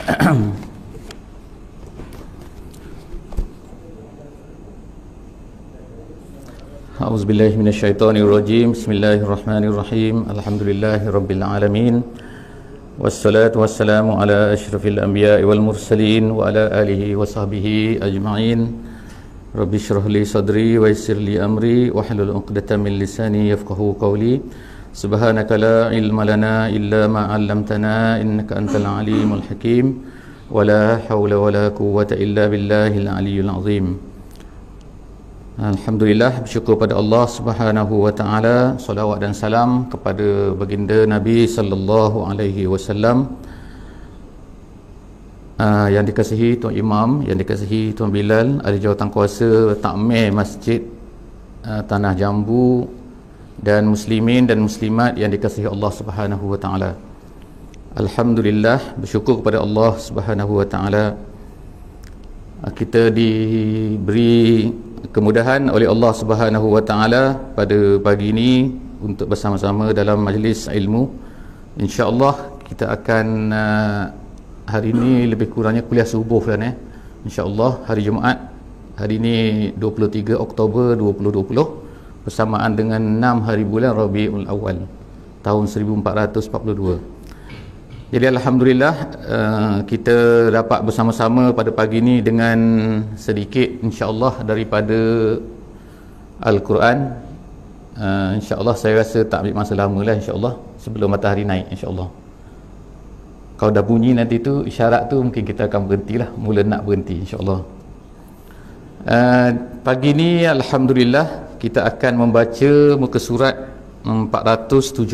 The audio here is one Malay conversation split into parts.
A'udzubillahi minasyaitonirrajim. Bismillahirrahmanirrahim. Alhamdulillahirabbil alamin. Wassalatu wassalamu ala asyrafil anbiya'i wal mursalin wa ala alihi wa sahbihi ajma'in. Rabbi shrah li sadri wa yassir li amri wahlul 'uqdatam min lisani yafqahu qawli. Subhanaka la ilma lana illa ma 'allamtana innaka antal alimul hakim. Wala haula wala quwwata illa billahil aliyyil azim. Alhamdulillah, bersyukur pada Allah Subhanahu wa taala, salawat dan salam kepada baginda Nabi sallallahu alaihi wasallam. Yang dikasihi Tuan Imam, yang dikasihi Tuan Bilal, ahli jawatankuasa takmir Masjid Tanah Jambu, dan muslimin dan muslimat yang dikasihi Allah Subhanahu wa taala. Alhamdulillah, bersyukur kepada Allah Subhanahu wa taala, kita diberi kemudahan oleh Allah Subhanahu wa taala pada pagi ini untuk bersama-sama dalam majlis ilmu. Insya-Allah kita akan hari ini lebih kurangnya kuliah subuh kan insya-Allah hari Jumaat, hari ini 23 Oktober 2020 bersamaan dengan 6 hari bulan Rabiul Awal tahun 1442. Jadi alhamdulillah kita dapat bersama-sama pada pagi ini dengan sedikit insya-Allah daripada Al-Quran. Insya-Allah saya rasa tak ambil masa lama lah insya-Allah sebelum matahari naik insya-Allah. Kalau dah bunyi nanti tu isyarat tu mungkin kita akan berhentilah, mula nak berhenti insya-Allah. Pagi ni alhamdulillah kita akan membaca muka surat 470.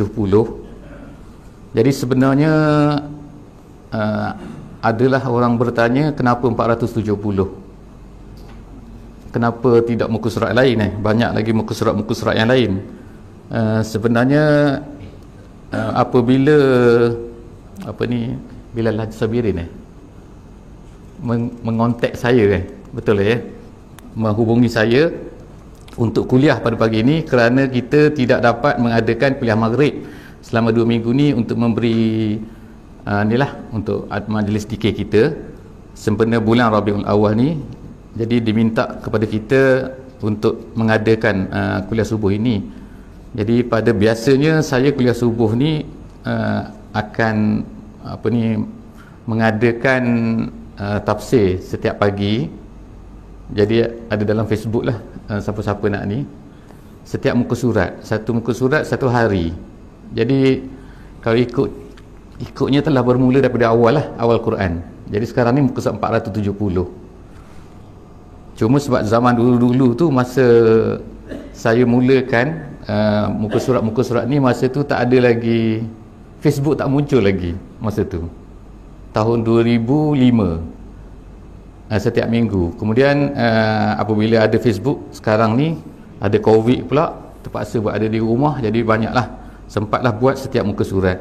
Jadi sebenarnya adalah orang bertanya kenapa 470, kenapa tidak muka surat lain banyak lagi muka surat yang lain. Sebenarnya apabila Bilal Haji Sabirin mengontak saya betul menghubungi saya untuk kuliah pada pagi ini kerana kita tidak dapat mengadakan kuliah maghrib selama 2 minggu ni untuk memberi untuk majlis dikir kita sempena bulan Rabiul Awal ni. Jadi diminta kepada kita untuk mengadakan kuliah subuh ini. Jadi pada biasanya saya kuliah subuh ni akan mengadakan tafsir setiap pagi. Jadi ada dalam Facebook lah, siapa-siapa nak ni, setiap muka surat, satu muka surat satu hari. Jadi kalau ikutnya telah bermula daripada awal Quran. Jadi sekarang ni muka surat 470. Cuma sebab zaman dulu-dulu tu masa saya mulakan muka surat ni, masa tu tak ada lagi Facebook, tak muncul lagi masa tu. Tahun 2005. Setiap minggu. Kemudian apabila ada Facebook sekarang ni, ada Covid pula, terpaksa buat ada di rumah, jadi banyaklah sempatlah buat setiap muka surat.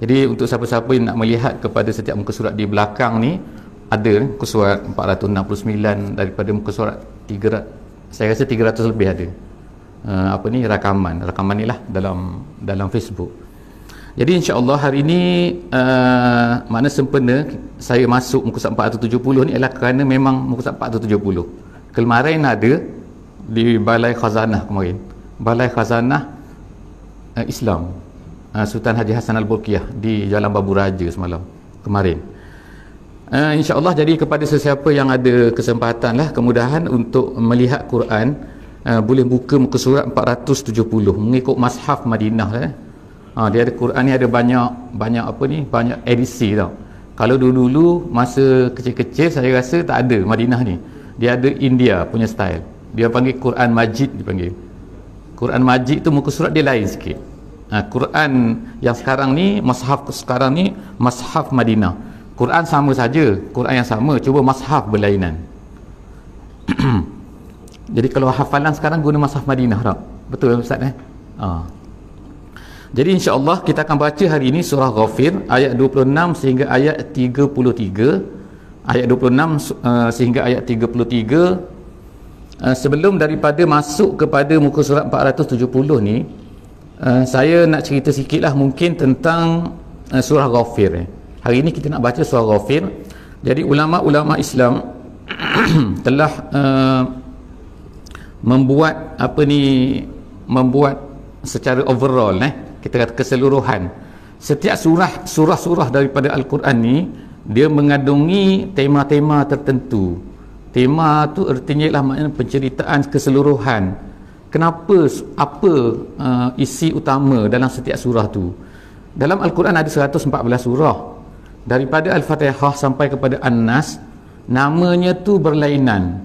Jadi untuk siapa-siapa yang nak melihat kepada setiap muka surat di belakang ni, ada muka surat 469 daripada muka surat 300, saya rasa 300 lebih ada. Rakaman ni lah dalam Facebook. Jadi insya-Allah hari ini makna sempena saya masuk muka surat 470 ni ialah kerana memang muka surat 470. Kemarin ada di Balai Khazanah kemarin. Balai Khazanah Islam Sultan Haji Hassan Al-Bolkiah di Jalan Babu Raja semalam kemarin. InsyaAllah jadi kepada sesiapa yang ada kesempatan lah, kemudahan untuk melihat Quran, boleh buka muka surat 470 mengikut Mashaf Madinah dia ada Quran ni, ada banyak edisi tau. Kalau dulu masa kecil-kecil saya rasa tak ada Madinah ni, dia ada India punya style, dia panggil Quran Majid, dipanggil Quran Majid tu muka surat dia lain sikit. Quran yang sekarang ni, Mashaf sekarang ni Mashaf Madinah. Quran sama saja, Quran yang sama, cuba Mashaf berlainan. Jadi kalau hafalan sekarang guna Mashaf Madinah tak? Betul Ustaz Jadi insya-Allah kita akan baca hari ini surah Ghafir ayat 26 sehingga ayat 33. Ayat 26 sehingga ayat 33. Sebelum daripada masuk kepada muka surat 470 ni, saya nak cerita sikit lah mungkin tentang surah Ghafir Hari ini kita nak baca surah Ghafir. Jadi ulama-ulama Islam telah membuat secara overall, kita kata keseluruhan, setiap surah daripada Al-Quran ni dia mengandungi tema-tema tertentu. Tema tu artinya ialah maknanya penceritaan keseluruhan. Kenapa, apa isi utama dalam setiap surah tu. Dalam Al-Quran ada 114 surah. Daripada Al-Fatihah sampai kepada An-Nas, namanya tu berlainan.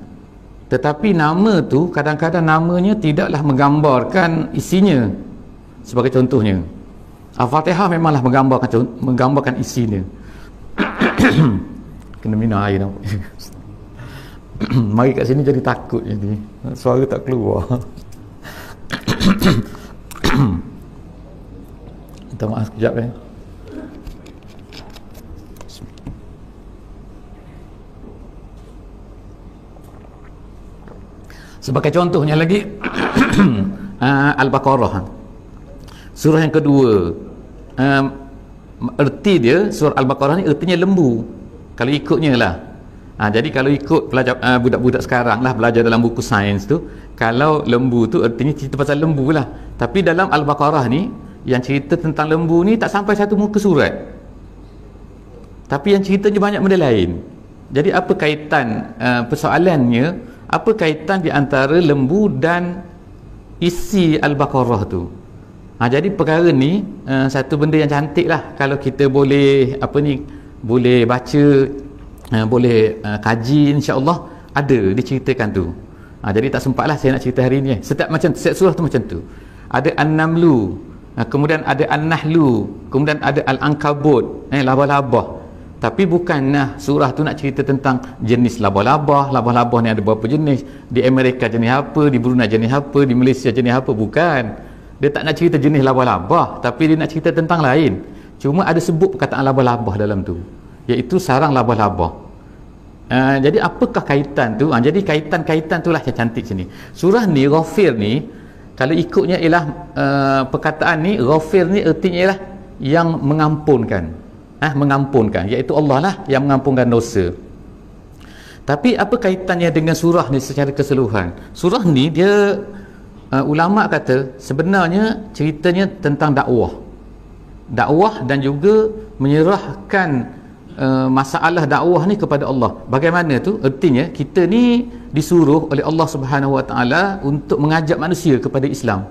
Tetapi nama tu kadang-kadang namanya tidaklah menggambarkan isinya. Sebagai contohnya, Al-Fatihah memanglah menggambarkan isinya. Kena minum air nampak. Mari kat sini jadi takut jadi. Suara tak keluar. Minta maaf sekejap Sebagai contohnya lagi Al-Baqarah, surah yang kedua. Erti dia surah Al-Baqarah ni ertinya lembu kalau ikutnya lah. Jadi kalau ikut pelajar budak-budak sekarang lah belajar dalam buku sains tu, kalau lembu tu artinya cerita pasal lembu lah. Tapi dalam Al-Baqarah ni yang cerita tentang lembu ni tak sampai satu muka surat, tapi yang ceritanya banyak benda lain. Jadi apa kaitan persoalannya, apa kaitan di antara lembu dan isi Al-Baqarah tu? Jadi perkara ni satu benda yang cantik lah kalau kita boleh boleh baca, boleh kaji, insya-Allah ada diceritakan tu. Jadi tak sempatlah saya nak cerita hari ni. Setiap surah tu macam tu. Ada An-Namlu, kemudian ada An-Nahlu, kemudian ada Al-Ankabut, labah-labah. Tapi bukanlah surah tu nak cerita tentang jenis labah-labah ni ada berapa jenis, di Amerika jenis apa, di Brunei jenis apa, di Malaysia jenis apa. Bukan, dia tak nak cerita jenis labah-labah, tapi dia nak cerita tentang lain. Cuma ada sebut perkataan labah-labah dalam tu, iaitu sarang labah-labah. Jadi apakah kaitan tu? Jadi kaitan-kaitan itulah yang cantik sini. Surah ni Ghafir ni, kalau ikutnya ialah perkataan ni, Ghafir ni artinya ialah yang mengampunkan. Mengampunkan, iaitu Allah lah yang mengampunkan dosa. Tapi apa kaitannya dengan surah ni secara keseluruhan? Surah ni dia ulama kata sebenarnya ceritanya tentang dakwah dan juga menyerahkan masalah dakwah ni kepada Allah. Bagaimana tu? Artinya kita ni disuruh oleh Allah Subhanahu Wa Taala untuk mengajak manusia kepada Islam.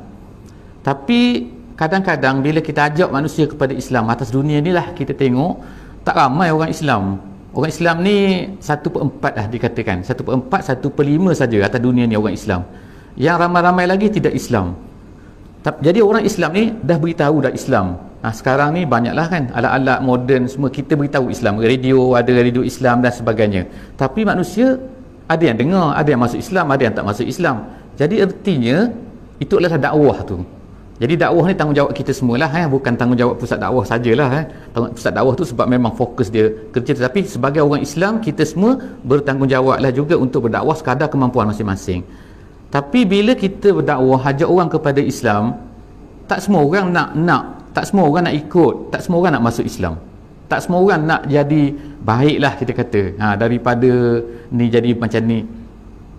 Tapi kadang-kadang bila kita ajak manusia kepada Islam atas dunia ni lah, kita tengok tak ramai orang Islam. Orang Islam ni 1/4 lah dikatakan, 1/4, 1/5 saja atas dunia ni orang Islam. Yang ramai-ramai lagi tidak Islam. Jadi orang Islam ni dah beritahu dah Islam. Sekarang ni banyaklah kan alat-alat moden semua, kita beritahu Islam, radio, ada radio Islam dan sebagainya. Tapi manusia ada yang dengar, ada yang masuk Islam, ada yang tak masuk Islam. Jadi artinya itu adalah dakwah tu. Jadi dakwah ni tanggungjawab kita semualah, bukan tanggungjawab pusat dakwah sajalah. Pusat dakwah tu sebab memang fokus dia kerja, tetapi sebagai orang Islam kita semua bertanggungjawablah juga untuk berdakwah sekadar kemampuan masing-masing. Tapi bila kita berdakwah ajak orang kepada Islam, tak semua orang nak, tak semua orang nak ikut, tak semua orang nak masuk Islam, tak semua orang nak jadi baiklah kita kata, daripada ni jadi macam ni.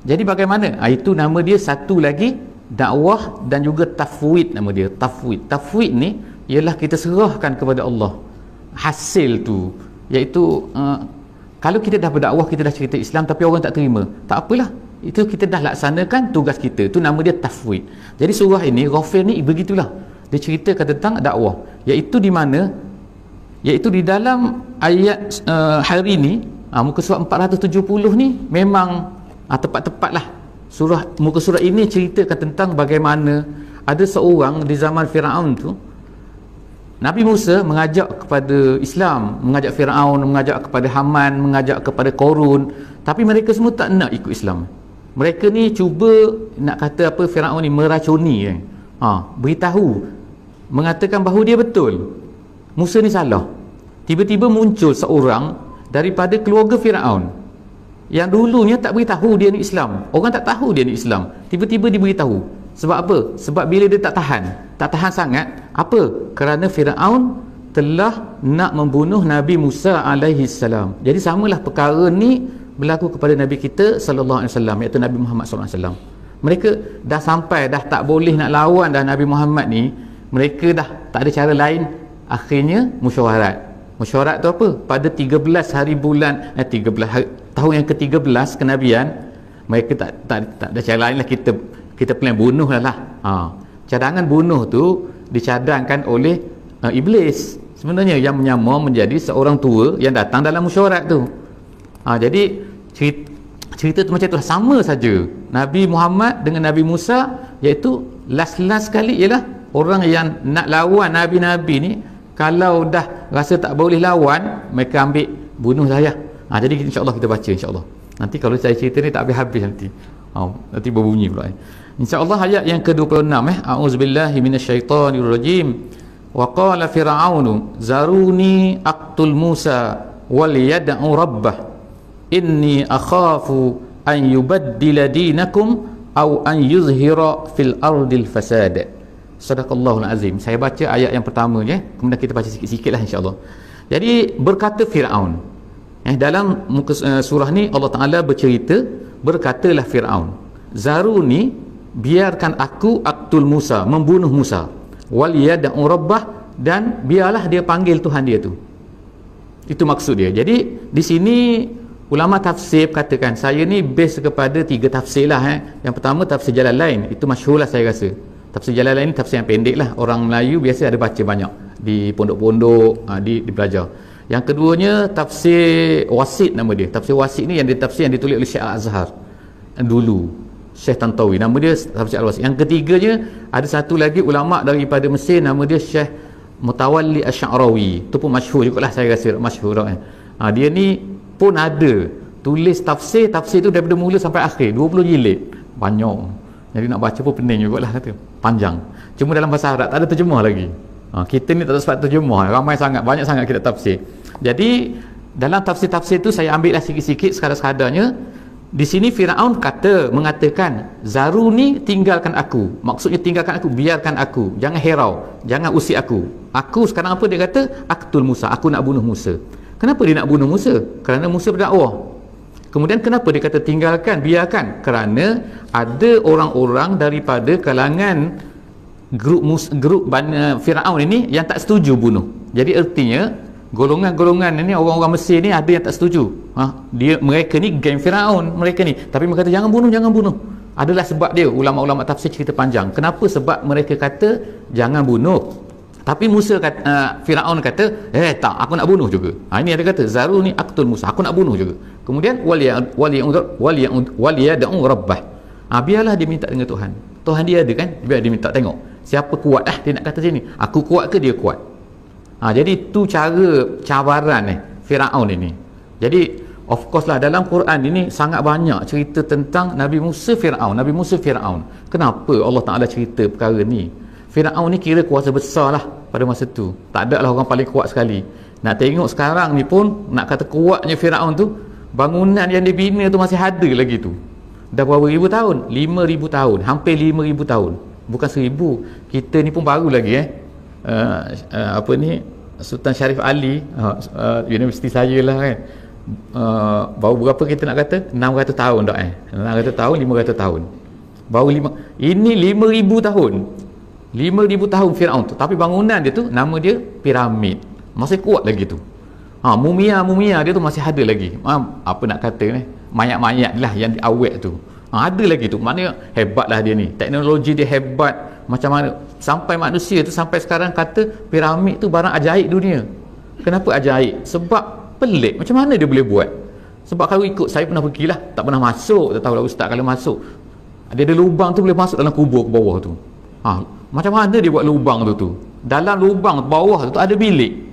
Jadi bagaimana? Itu nama dia satu lagi, dakwah dan juga tafwid. Nama dia tafwid ni ialah kita serahkan kepada Allah hasil tu, iaitu kalau kita dah berdakwah, kita dah cerita Islam tapi orang tak terima, tak apalah, itu kita dah laksanakan tugas kita, tu nama dia tafwid. Jadi surah ini Ghafir ni begitulah, dia ceritakan tentang dakwah, iaitu di mana, iaitu di dalam ayat hari ni, muka surat 470 ni memang tepat-tepatlah muka surat ini ceritakan tentang bagaimana ada seorang di zaman Firaun tu, Nabi Musa mengajak kepada Islam, mengajak Firaun, mengajak kepada Haman, mengajak kepada Korun, tapi mereka semua tak nak ikut Islam. Mereka ni cuba nak kata Firaun ni meracuni, beritahu, mengatakan bahawa dia betul, Musa ni salah. Tiba-tiba muncul seorang daripada keluarga Firaun yang dulunya tak beritahu dia ni Islam, orang tak tahu dia ni Islam, tiba-tiba diberitahu. Sebab apa? Sebab bila dia tak tahan sangat, apa? Kerana Firaun telah nak membunuh Nabi Musa alaihi salam. Jadi samalah perkara ni berlaku kepada Nabi kita sallallahu alaihi wasallam, iaitu Nabi Muhammad sallallahu alaihi wasallam. Mereka dah sampai dah tak boleh nak lawan dah Nabi Muhammad ni, mereka dah tak ada cara lain, akhirnya musyawarat. Musyawarat tu apa? Pada 13 hari bulan 13 hari, tahun yang ke-13 kenabian, mereka tak ada cara lain lah, kita plan bunuh lah. Cadangan bunuh tu dicadangkan oleh iblis sebenarnya, yang menyamar menjadi seorang tua yang datang dalam musyawarat tu. Jadi cerita tu macam tu, sama saja Nabi Muhammad dengan Nabi Musa, iaitu last sekali ialah orang yang nak lawan Nabi-Nabi ni, kalau dah rasa tak boleh lawan, mereka ambil bunuh saya. Jadi insyaAllah kita baca, insyaAllah. Nanti kalau saya cerita ni tak habis-habis nanti berbunyi pula. InsyaAllah ayat yang ke-26. A'udzubillahi minasyaitanirrajim. Wa qala fir'aunu zaruni aqtul Musa wal yad'u rabbah inni akhafu an yubaddila dinakum aw an yuzhira fil ardil fasad. Sadaqallahul azim. Saya baca ayat yang pertama je, kemudian kita baca sikit-sikit lah insyaAllah. Jadi berkata Fir'aun, dalam muka surah ni Allah Ta'ala bercerita, berkatalah Fir'aun, zaruni, biarkan aku aqtul Musa, membunuh Musa, wal yad'u rabbah, dan biarlah dia panggil Tuhan dia tu. Itu maksud dia. Jadi di sini ulama tafsir katakan, saya ni base kepada 3 tafsir lah. Yang pertama tafsir Jalalain, itu masyhur lah saya rasa. Tafsir Jalalain ni tafsir yang pendek lah, orang Melayu biasa ada baca banyak di pondok-pondok, di belajar. Yang keduanya tafsir Wasit, nama dia. Tafsir Wasit ni yang tafsir yang ditulis oleh Syekh Al-Azhar dulu, Syekh Tantawi, nama dia tafsir Al-Wasit. Yang ketiganya ada satu lagi ulama daripada Mesir, nama dia Syekh Mutawalli Asy-Sya'rawi. Itu pun masyhur jugalah, saya rasa masyhur. Dia ni pun ada tulis tafsir tu daripada mula sampai akhir, 20 jilid, banyak. Jadi nak baca pun pening jugalah, kata panjang. Cuma dalam bahasa Arab, tak ada terjemah lagi. Kita ni tak ada sebab terjemah, ramai sangat, banyak sangat kita tafsir. Jadi dalam tafsir-tafsir tu saya ambil lah sikit-sikit sekadar-sekadarnya. Di sini Firaun mengatakan zaruni, tinggalkan aku. Maksudnya tinggalkan aku, biarkan aku, jangan herau, jangan usik aku. Aku sekarang apa dia kata? Aqtul Musa, aku nak bunuh Musa. Kenapa dia nak bunuh Musa? Kerana Musa berdakwah. Kemudian kenapa dia kata tinggalkan, biarkan? Kerana ada orang-orang daripada kalangan grup Firaun ini yang tak setuju bunuh. Jadi artinya golongan-golongan ini, orang-orang Mesir ni ada yang tak setuju. Mereka ni geng Firaun, mereka ni. Tapi mereka kata jangan bunuh. Adalah sebab dia, ulama-ulama tafsir cerita panjang. Kenapa? Sebab mereka kata jangan bunuh. Tapi Firaun kata, tak, aku nak bunuh juga. Ini ada kata zaruni aqtul Musa, aku nak bunuh juga. Kemudian waliyad'u rabbah. Biarlah dia minta dengan Tuhan. Tuhan dia ada kan? Biar dia minta, tengok siapa kuat dia nak kata sini. Aku kuat ke dia kuat? Jadi tu cara cabaran Firaun ini. Jadi of course lah dalam Quran ini sangat banyak cerita tentang Nabi Musa Firaun. Kenapa Allah Ta'ala cerita perkara ni? Firaun ni kira kuasa besar lah pada masa tu. Tak ada lah orang paling kuat sekali. Nak tengok sekarang ni pun, nak kata kuatnya Firaun tu, bangunan yang dia bina tu masih ada lagi tu. Dah berapa ribu tahun? 5,000 tahun, hampir 5,000 tahun, bukan 1,000. Kita ni pun baru lagi Sultan Syarif Ali, universiti saya lah kan, baru berapa kita nak kata? 600 tahun dah 600 tahun, 500 tahun, baru ini 5,000 tahun. 5,000 tahun Firaun tu, tapi bangunan dia tu nama dia piramid, masih kuat lagi tu. Mumia dia tu masih ada lagi. Apa nak kata mayat-mayat lah yang awet tu, ada lagi tu. Maknanya hebatlah dia ni, teknologi dia hebat macam mana, sampai manusia tu sampai sekarang kata piramid tu barang ajaib dunia. Kenapa ajaib? Sebab pelik, macam mana dia boleh buat? Sebab kalau ikut, saya pernah pergilah, tak pernah masuk, tak tahulah ustaz kalau masuk, dia ada lubang tu boleh masuk dalam kubur ke bawah tu. Macam mana dia buat lubang tu? Dalam lubang bawah tu ada bilik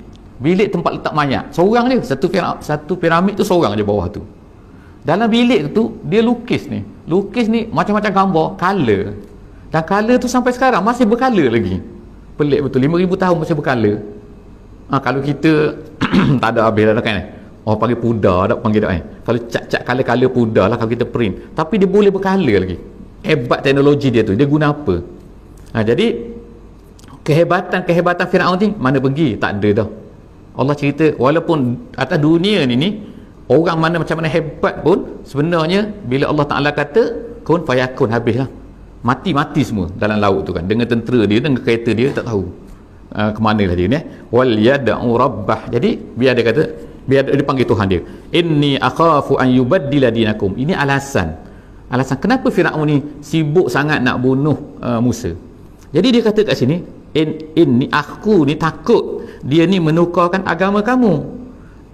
tempat letak mayat, seorang je, satu piramid tu seorang je bawah tu. Dalam bilik tu dia lukis ni macam-macam gambar, color, dan color tu sampai sekarang masih bercolor lagi. Pelik betul, 5,000 tahun masih bercolor. Kalau kita tak ada habis dah kan, orang panggil pudar tak panggil dah kalau cat color pudar lah kalau kita print, tapi dia boleh bercolor lagi. Hebat teknologi dia tu, dia guna apa? Jadi kehebatan Firaun ni mana pergi? Tak ada dah. Allah cerita walaupun atas dunia ni orang mana macam mana hebat pun, sebenarnya bila Allah Ta'ala kata kun fayakun, habislah, mati semua dalam laut tu kan, dengan tentera dia, dengan kereta dia, tak tahu ke mana lah dia ni. Wal yad'u rabbah, jadi biar dia panggil Tuhan dia, inni akhafu an yubaddila dinakum. Ini alasan kenapa Firaun ni sibuk sangat nak bunuh Musa. Jadi dia kata kat sini, inni, aku ni takut dia ni menukarkan agama kamu,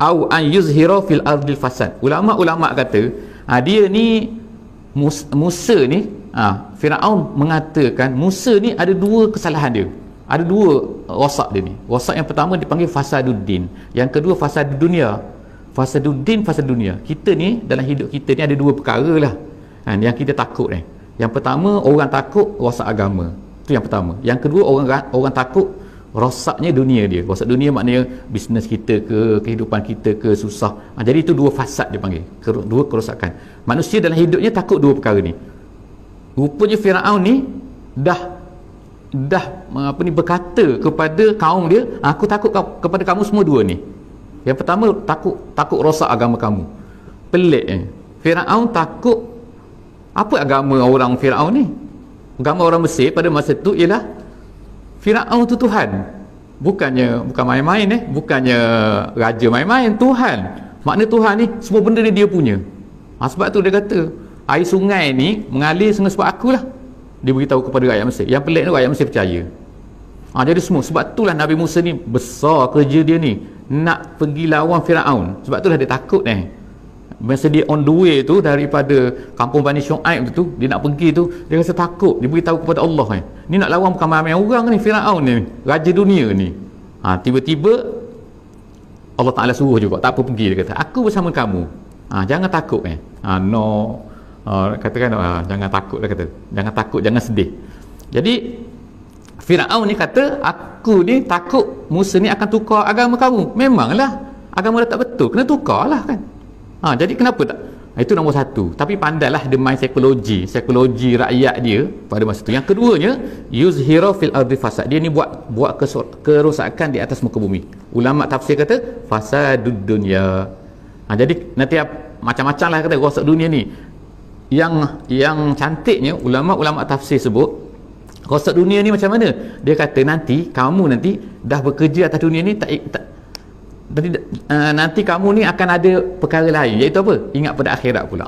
au an yuzhira fil ardil fasad. Ulama kata dia ni Musa ni, Firaun mengatakan Musa ni ada dua kesalahan dia, ada dua rosak dia ni. Rosak yang pertama dipanggil fasaduddin, yang kedua fasad dunia. Fasaduddin, fasad dunia. Kita ni dalam hidup kita ni ada dua perkara lah yang kita takut ni. Yang pertama, orang takut rosak agama, itu yang pertama. Yang kedua, orang takut rosaknya dunia dia. Rosak dunia maknanya bisnes kita ke, kehidupan kita ke, susah. Jadi itu dua fasad dia panggil, dua kerosakan. Manusia dalam hidupnya takut dua perkara ni. Rupanya Firaun ni dah berkata kepada kaum dia, aku takut kepada kamu semua dua ni. Yang pertama, takut rosak agama kamu. Pelik Firaun takut. Apa agama orang Firaun ni? Agama orang Mesir pada masa tu ialah Firaun tu Tuhan. Bukan main-main bukannya raja main-main, Tuhan. Makna Tuhan ni semua benda dia punya. Sebab tu dia kata air sungai ni mengalir sebab akulah. Dia beritahu kepada rakyat Mesir. Yang pelik tu rakyat Mesir percaya. Jadi semua, sebab itulah Nabi Musa ni besar kerja dia ni, nak pergi lawan Firaun. Sebab itulah dia takut masa dia on the way tu daripada kampung Bani Syuaib tu, dia nak pergi tu, dia rasa takut. Dia beritahu kepada Allah ni nak lawan bukan main orang ni, Firaun ni, raja dunia ni. Tiba-tiba Allah Ta'ala suruh juga, tak apa pergi. Dia kata aku bersama kamu, jangan takut katakan jangan takut lah, kata jangan takut, jangan sedih. Jadi Firaun ni kata aku ni takut Musa ni akan tukar agama kamu. Memanglah agama dah tak betul, kena tukar lah kan. Jadi kenapa tak? Itu nombor satu. Tapi pandailah dia main psikologi rakyat dia pada masa tu. Yang keduanya, yuzhira fil ardi fasad. Dia ni buat kerosakan di atas muka bumi. Ulama tafsir kata fasadud dunya. Jadi nanti macam-macam lah kata rosak dunia ni. Yang cantiknya ulama tafsir sebut rosak dunia ni macam mana? Dia kata nanti kamu dah bekerja atas dunia ni, nanti kamu ni akan ada perkara lain, iaitu apa? Ingat pada akhirat pula.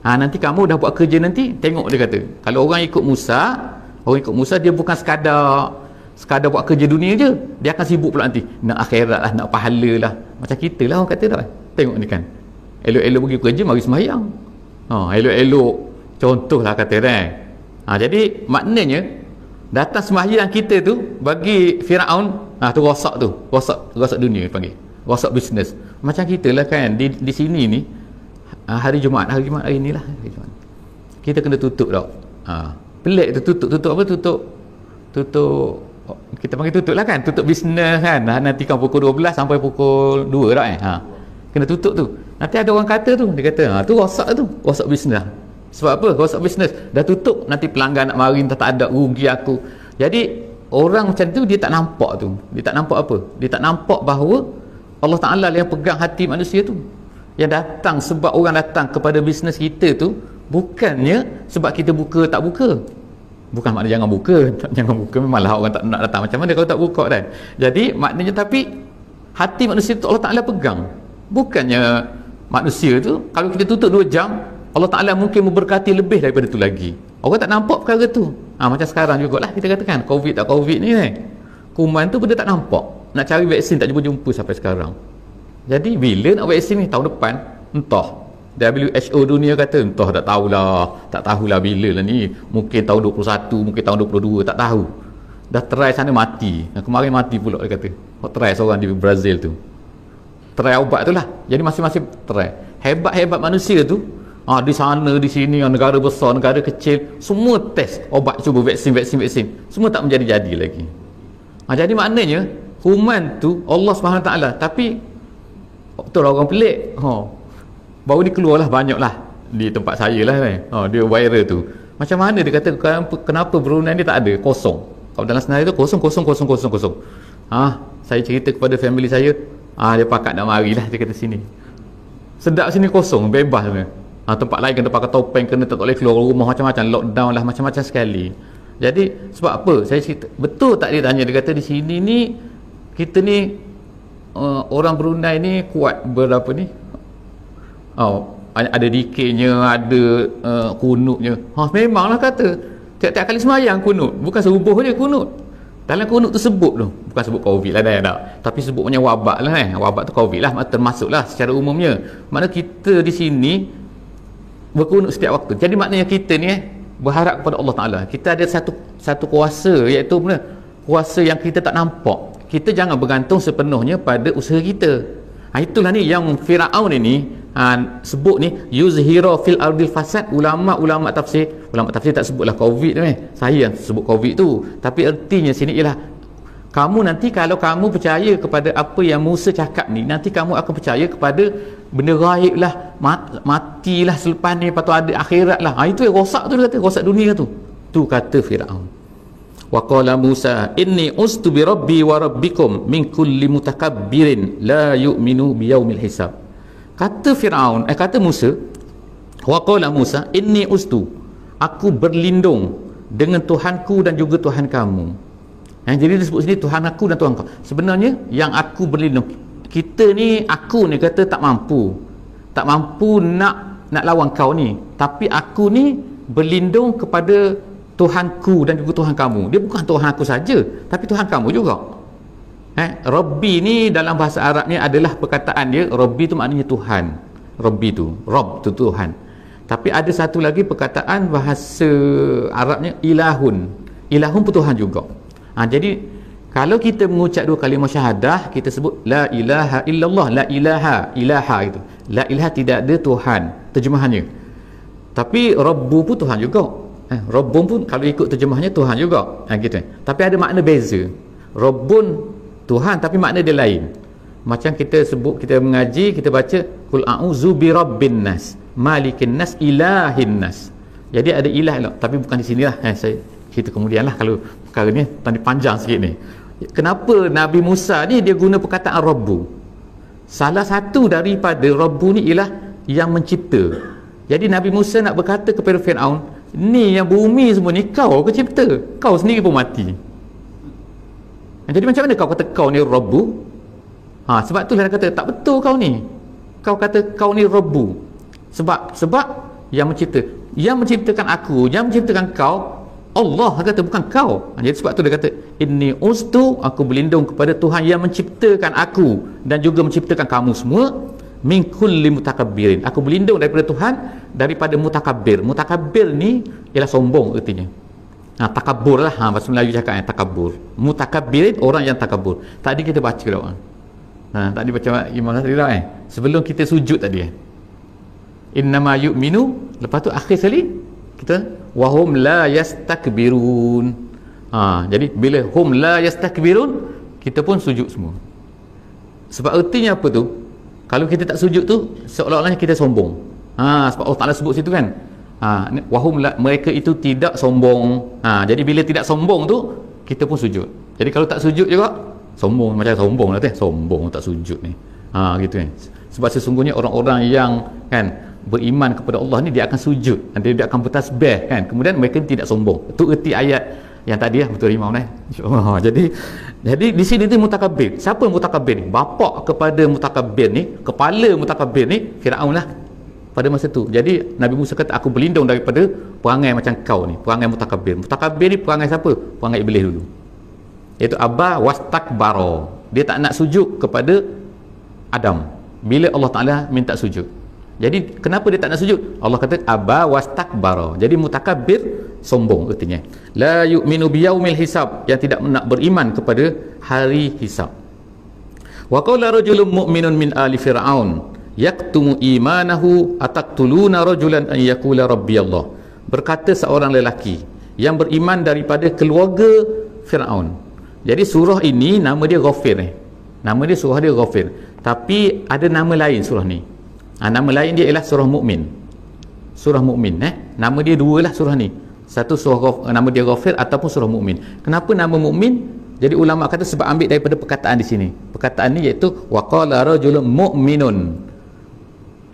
Nanti kamu dah buat kerja, nanti tengok, dia kata kalau orang ikut Musa dia bukan sekadar buat kerja dunia je, dia akan sibuk pula nanti nak akhirat lah, nak pahala lah. Macam kita lah orang kata tak? Tengok ni kan, elok-elok pergi kerja, mari sembahyang. Elok-elok contoh lah kata jadi maknanya datang sembahyang kita tu bagi Firaun tu rosak dunia panggil, rosak bisnes. Macam kita lah kan di sini ni, hari Jumaat hari ni lah, hari Jumaat kita kena tutup tau. Pelik tu, tutup apa, tutup kita panggil tutup lah kan, tutup bisnes kan. Nanti kan pukul 12 sampai pukul 2 tak kena tutup tu. Nanti ada orang kata tu, dia kata tu rosak bisnes lah. Sebab apa? Rosak bisnes, dah tutup, nanti pelanggan nak mari tak ada, rugi aku. Jadi orang macam tu dia tak nampak tu. Dia tak nampak apa? Dia tak nampak bahawa Allah Ta'ala yang pegang hati manusia tu. Yang datang, sebab orang datang kepada bisnes kita tu bukannya sebab kita buka tak buka. Bukan maknanya jangan buka, memanglah orang tak nak datang, macam mana kalau tak buka kan. Jadi maknanya, tapi hati manusia tu Allah Ta'ala pegang. Bukannya manusia tu kalau kita tutup 2 jam, Allah Ta'ala mungkin memberkati lebih daripada tu lagi. Orang tak nampak perkara tu. Macam sekarang jugalah kita katakan Covid ni kuman tu benda tak nampak. Nak cari vaksin tak jumpa sampai sekarang. Jadi bila nak vaksin ni? Tahun depan entah. WHO dunia kata entah, tak tahulah bila lah ni. Mungkin tahun 21, mungkin tahun 22, tak tahu. Dah try sana mati. Kemarin mati pula dia kata. Try seorang di Brazil tu. Try ubat tu lah. Jadi masing-masing try. Hebat-hebat manusia tu di sana, di sini, negara besar, negara kecil, semua test obat, cuba vaksin, semua tak menjadi-jadi lagi. Jadi maknanya kuman tu Allah SWT. Tapi betul orang pelik, baru ni keluarlah banyak lah di tempat saya lah dia viral tu. Macam mana dia kata kenapa Brunei ni tak ada, kosong. Kalau dalam senarai tu kosong, kosong, kosong, kosong, kosong. Saya cerita kepada family saya, dia pakat nak marilah dia kata sini. Sedap sini kosong, bebas ni. Tempat lain kena pakai topeng, kena tak boleh keluar rumah, macam-macam, lockdown lah, macam-macam sekali. Jadi sebab apa? Saya cerita, betul tak dia tanya, dia kata di sini ni kita ni orang Brunei ni kuat berapa ni? Ada dikirnya, ada kunutnya. Memanglah kata tiap-tiap kali semayang kunut, bukan serubuh je kunut. Dalam kunut tu sebut tu, bukan sebut COVID lah dah, tapi sebut punya wabak lah wabak tu COVID lah, termasuk lah secara umumnya. Maknanya kita di sini berkunut setiap waktu. Jadi maknanya kita ni berharap kepada Allah Ta'ala. Kita ada satu kuasa, iaitu mana? Kuasa yang kita tak nampak. Kita jangan bergantung sepenuhnya pada usaha kita. Itulah ni yang Firaun ini sebut ni, yuzhira fil ardil fasad. Ulama tafsir tak sebutlah COVID ni. Saya yang sebut COVID tu, tapi ertinya sini ialah kamu nanti kalau kamu percaya kepada apa yang Musa cakap ni, nanti kamu akan percaya kepada benda gaib lah, matilah selepas ni, lepas tu ada akhirat lah. Itu yang rosak tu, dia kata rosak dunia tu. Tu kata Firaun. Wa qala Musa inni ustu bi rabbi wa rabbikum min kulli mutakabbirin la yu'minu bi yaumil hisab. Kata Firaun, kata Musa, wa qala Musa inni ustu, aku berlindung dengan Tuhanku dan juga Tuhan kamu. Jadi disebut sini Tuhan aku dan Tuhan kau. Sebenarnya yang aku berlindung, kita ni, aku ni kata tak mampu nak lawan kau ni, tapi aku ni berlindung kepada Tuhanku dan juga Tuhan kamu. Dia bukan Tuhan aku saja, tapi Tuhan kamu juga. Rabbi ni dalam bahasa Arabnya adalah perkataan dia, Rabbi tu maknanya Tuhan. Rabbi tu, Rabb tu Tuhan. Tapi ada satu lagi perkataan bahasa Arabnya ilahun. Ilahun pun Tuhan juga. Jadi kalau kita mengucap dua kalimah syahadah, kita sebut la ilaha illallah, la ilaha itu. La ilaha, tidak ada Tuhan, terjemahannya. Tapi Rabbu pun Tuhan juga. Rabbun pun kalau ikut terjemahnya Tuhan juga. Gitu. Tapi ada makna beza. Rabbun Tuhan, tapi makna dia lain. Macam kita sebut, kita mengaji, kita baca qul a'udzu bi rabbin nas, malikin nas, ilahin nas. Jadi ada ilah, tapi bukan di sinilah. Saya cerita kemudianlah kalau perkara ni panjang sikit ni. Kenapa Nabi Musa ni dia guna perkataan Rabbu? Salah satu daripada Rabbu ni ialah yang mencipta. Jadi Nabi Musa nak berkata kepada Firaun, ni yang bumi semua ni kau ke cipta? Kau sendiri pun mati. Jadi macam mana kau kata kau ni Rabbu? Sebab itulah dia kata tak betul kau ni. Kau kata kau ni Rabbu. Sebab yang menciptakan aku, yang menciptakan kau, Allah kata, bukan kau. Jadi sebab tu dia kata inni ustu, aku berlindung kepada Tuhan yang menciptakan aku dan juga menciptakan kamu semua, min kulli mutakabbirin. Aku berlindung daripada Tuhan, daripada mutakabbir. Mutakabbir ni ialah sombong artinya. Takabur lah, bahasa Melayu cakap takabur. Mutakabbirin, orang yang takabur. Tadi kita baca dah. Tadi baca Imam Nasri dah sebelum kita sujud tadi. Innama yu'minu, lepas tu akhir sekali kita wahum la yastakbirun. Jadi bila hum la yastakbirun, kita pun sujud semua. Sebab artinya apa tu? Kalau kita tak sujud tu seolah-olahnya kita sombong. Sebab Allah Ta'ala sebut situ kan, wahum la, mereka itu tidak sombong. Jadi bila tidak sombong tu, kita pun sujud. Jadi kalau tak sujud juga sombong, macam sombong lah sombong tak sujud ni. Gitu kan. Sebab sesungguhnya orang-orang yang kan beriman kepada Allah ni, dia akan sujud, dia akan bertasbih kan, kemudian mereka tidak sombong. Itu erti ayat yang tadi lah, betul Imam insya-Allah. Jadi di sini tu mutakabbir. Siapa mutakabbir ni? Bapa kepada mutakabbir ni, kepala mutakabbir ni Firaun lah pada masa tu. Jadi Nabi Musa kata aku berlindung daripada perangai macam kau ni, perangai mutakabbir. Mutakabbir ni perangai siapa? Perangai iblis dulu. Iaitu aba wastakbara. Dia tak nak sujud kepada Adam bila Allah Ta'ala minta sujud. Jadi kenapa dia tak nak sujud? Allah kata aba wastakbara. Jadi mutakabbir, sombong artinya. La yu'minu biyaumil hisab, yang tidak nak beriman kepada hari hisab. Wa qala rajulun mu'minun min ali fir'aun yaktumu imanahu ataqtuluna rajulan an yaqula rabbi Allah. Berkata seorang lelaki yang beriman daripada keluarga Firaun. Jadi surah ini nama dia Ghafir Nama dia surah dia Ghafir. Tapi ada nama lain surah ni. Nama lain dia ialah surah Mukmin. Surah Mukmin Nama dia dua lah surah ni. Satu surah nama dia Ghafir ataupun surah Mukmin. Kenapa nama Mukmin? Jadi ulama kata sebab ambil daripada perkataan di sini. Perkataan ni iaitu waqala rajulun mu'minun.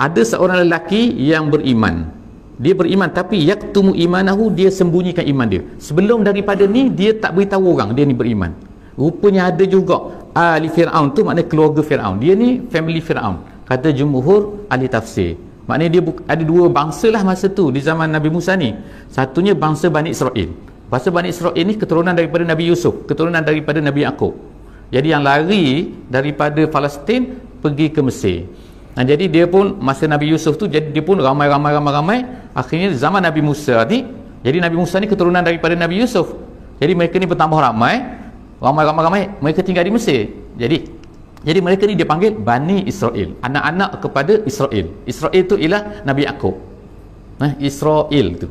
Ada seorang lelaki yang beriman. Dia beriman tapi yaktumu imanahu, dia sembunyikan iman dia. Sebelum daripada ni dia tak beritahu orang dia ni beriman. Rupanya ada juga ahli Fir'aun tu, maknanya keluarga Fir'aun. Dia ni family Fir'aun. Kata jumhur ahli tafsir. Maknanya dia ada dua bangsa lah masa tu di zaman Nabi Musa ni. Satunya bangsa Bani Israel. Bangsa Bani Israel ni keturunan daripada Nabi Yusuf, keturunan daripada Nabi Yaqub. Jadi yang lari daripada Palestin pergi ke Mesir. Nah, jadi dia pun masa Nabi Yusuf tu, jadi dia pun ramai. Akhirnya zaman Nabi Musa ni, jadi Nabi Musa ni keturunan daripada Nabi Yusuf. Jadi mereka ni bertambah ramai, mereka tinggal di Mesir. Jadi mereka ni dia panggil Bani Israel, anak-anak kepada Israel. Israel tu ialah Nabi Yaqub. Israel tu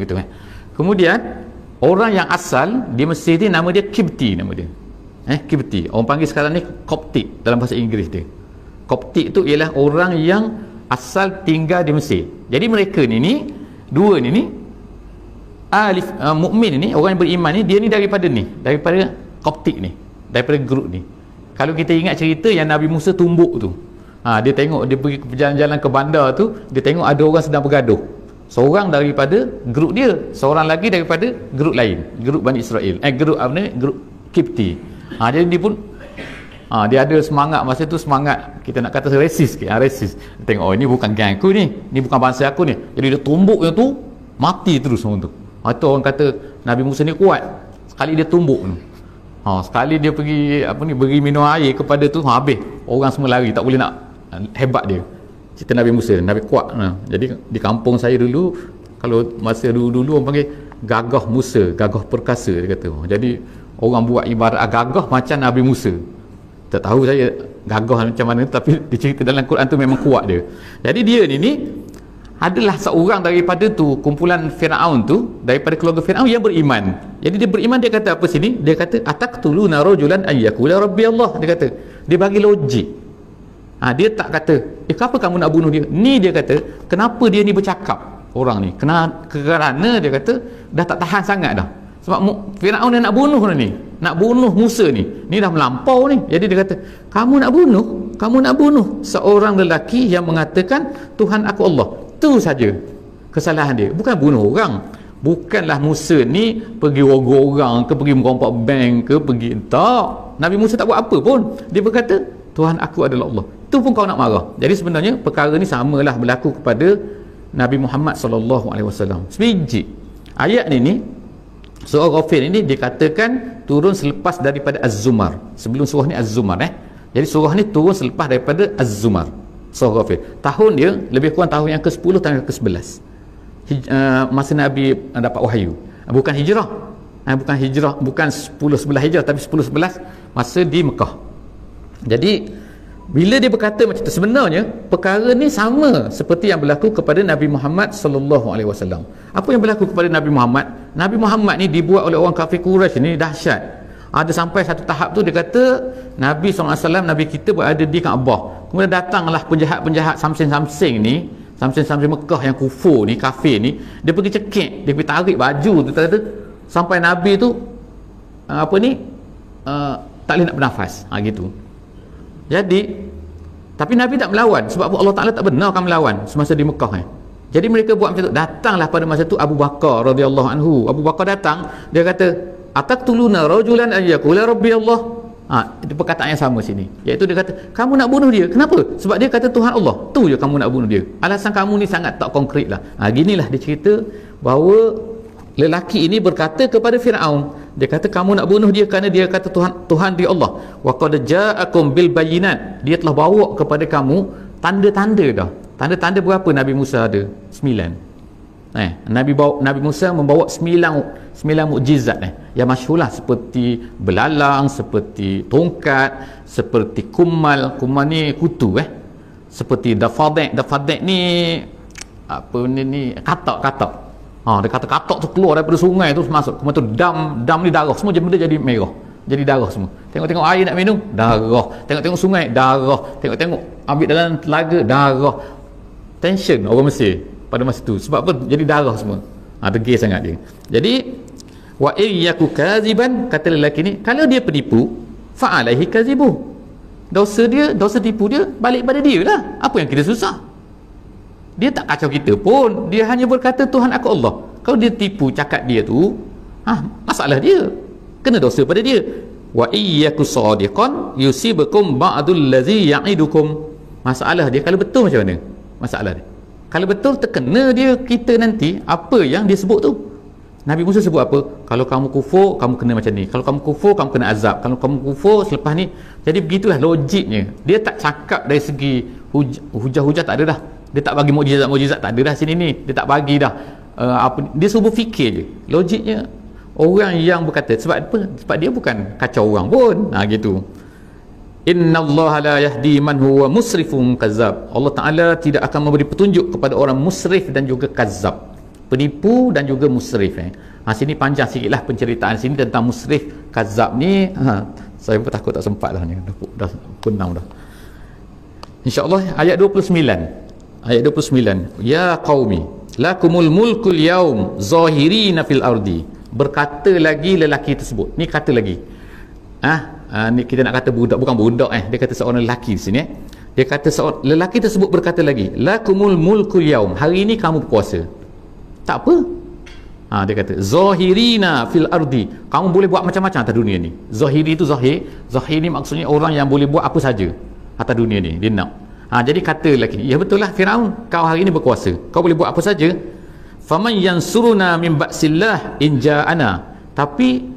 gitu kan. Kemudian orang yang asal di Mesir ni nama dia Kibti, nama dia. Kibti. Orang panggil sekarang ni Koptik dalam bahasa Inggeris dia. Koptik tu ialah orang yang asal tinggal di Mesir. Jadi mereka ni dua ni alif mukmin ni, orang yang beriman ni, dia ni daripada Koptik ni, daripada grup ni. Kalau kita ingat cerita yang Nabi Musa tumbuk tu, dia tengok, dia pergi berjalan-jalan ke bandar tu, dia tengok ada orang sedang bergaduh. Seorang daripada grup dia, seorang lagi daripada grup lain, grup Bani Israel, grup Kipti. Jadi dia pun dia ada semangat masa tu, semangat kita nak kata resis sikit, resis. Dia tengok, ini bukan gang aku ni bukan bangsa aku ni. Jadi dia tumbuk yang tu, mati terus orang tu. Itu orang kata Nabi Musa ni kuat. Sekali dia tumbuk tu, sekali dia pergi beri minum air kepada tu, habis orang semua lari, tak boleh nak. Hebat dia cerita Nabi Musa, Nabi kuat. Jadi di kampung saya dulu, kalau masa dulu orang panggil gagah Musa, gagah perkasa dia kata. Jadi orang buat ibarat gagah macam Nabi Musa. Tak tahu saya gagah macam mana, tapi dicerita dalam Quran tu memang kuat dia. Jadi dia ni adalah seorang daripada tu kumpulan Firaun tu, daripada keluarga Firaun yang beriman. Jadi dia beriman, dia kata apa sini? Dia kata ataqtuluna rajulan an yaqula rabbi Allah. Dia kata, dia bagi logik. Dia tak kata kenapa kamu nak bunuh dia ni. Dia kata kenapa dia ni bercakap, orang ni kerana dia kata dah tak tahan sangat dah. Sebab Firaun dia nak bunuh Musa ni dah melampau ni. Jadi dia kata kamu nak bunuh seorang lelaki yang mengatakan Tuhan aku Allah. Tu saja kesalahan dia, bukan bunuh orang. Bukanlah Musa ni pergi rogoh orang ke, pergi merompak bank ke, pergi tak. Nabi Musa tak buat apa pun. Dia berkata Tuhan aku adalah Allah. Tu pun kau nak marah. Jadi sebenarnya perkara ni samalah berlaku kepada Nabi Muhammad SAW. Sebiji ayat ni surah Ghafir ini dikatakan turun selepas daripada Az-Zumar. Sebelum surah ni Az-Zumar. Jadi surah ni turun selepas daripada Az-Zumar, surah Ghafir. Tahun dia lebih kurang tahun yang ke-10, tahun yang ke-11 masa Nabi dapat wahyu. Bukan hijrah, bukan 10-11 hijrah, tapi 10-11 masa di Mekah. Jadi bila dia berkata macam tu, sebenarnya perkara ni sama seperti yang berlaku kepada Nabi Muhammad SAW. Apa yang berlaku kepada Nabi Muhammad? Nabi Muhammad ni dibuat oleh orang kafir Quraisy ni dahsyat. Ada sampai satu tahap tu dia kata Nabi SAW, Nabi kita berada di Kaabah. Kemudian datanglah penjahat-penjahat Samsing ni, Samsing Mekah yang kufur ni, kafir ni, dia pergi cekik, dia pergi tarik baju tu kata, sampai Nabi tu tak boleh nak bernafas, gitu. Jadi tapi Nabi tak melawan sebab Allah Ta'ala tak benarkan melawan semasa di Mekah. Jadi mereka buat macam tu. Datanglah pada masa tu Abu Bakar radhiyallahu anhu. Abu Bakar datang, dia kata ataqtuluna rajulan an yaqula rabbi Allah. Itu perkataan yang sama sini, iaitu dia kata kamu nak bunuh dia. Kenapa? Sebab dia kata Tuhan Allah. Tu je kamu nak bunuh dia. Alasan kamu ni sangat tak konkret lah. Ginilah dia cerita bahawa lelaki ini berkata kepada Firaun, dia kata kamu nak bunuh dia kerana dia kata Tuhan dia Allah. Wa qad ja'akum bil bayyinat, dia telah bawa kepada kamu tanda-tanda dah. Tanda-tanda berapa Nabi Musa ada? 9. Nabi Musa membawa 9 mukjizat yang masyhurlah, seperti belalang, seperti tongkat, seperti kumal ni kutu, seperti dafadek ni katak. Dia kata katak tu keluar daripada sungai tu masuk. Kemudian tu dam ni darah. Semua benda jadi merah. Jadi darah semua. Tengok-tengok air nak minum, darah. Tengok-tengok sungai, darah. Tengok-tengok ambil dalam telaga, darah. Tension orang Mesir pada masa tu. Sebab apa? Jadi darah semua. Degil sangat dia. Jadi wa iyyaku kaziban, kata lelaki ni, kalau dia penipu, fa alaihi kazibu, dosa dia, dosa tipu dia balik pada dia lah. Apa yang kita susah? Dia tak kacau kita pun, dia hanya berkata Tuhan aku Allah. Kalau dia tipu cakap dia tu, masalah dia, kena dosa pada dia. Wa iyyaku sadiqan yusibukum ba'dul ladzi ya'idukum. Masalah dia kalau betul macam mana? Masalah dia kalau betul terkena dia kita nanti apa yang dia sebut tu. Nabi Musa sebut apa? Kalau kamu kufur, kamu kena macam ni. Kalau kamu kufur, kamu kena azab. Kalau kamu kufur selepas ni. Jadi begitulah logiknya. Dia tak cakap dari segi hujah-hujah, tak ada dah. Dia tak bagi mukjizat-mukjizat, tak ada dah sini ni. Dia tak bagi dah. Dia suruh fikir je. Logiknya orang yang berkata, sebab apa? Sebab dia bukan kacau orang pun. Gitu. Innallaha la yahdi man huwa musrifun kazzab. Allah Ta'ala tidak akan memberi petunjuk kepada orang musrif dan juga kazzab, penipu dan juga musrif. Sini panjang sikitlah penceritaan sini tentang musrif kazzab ni. Saya pun takut tak sempat dah ni, dah punam dah. InsyaAllah ayat 29. Ayat 29. Ya qaumi lakumul mulkul yaum zahirina fil ardi. Berkata lagi lelaki tersebut. Ni kata lagi. Ni kita nak kata budak, bukan budak dia kata seorang lelaki di sini. Dia kata seorang lelaki tersebut berkata lagi, lakumul mulkul yaum, hari ini kamu berkuasa. Tak apa. Dia kata zahirina fil ardi, kamu boleh buat macam-macam atas dunia ni. Zahiri itu zahir ni maksudnya orang yang boleh buat apa saja atas dunia ni, dia nak. Jadi kata lelaki, ya betul lah Firaun, kau hari ini berkuasa, kau boleh buat apa saja. Faman yansuruna min ba'sillah in ja'ana, tapi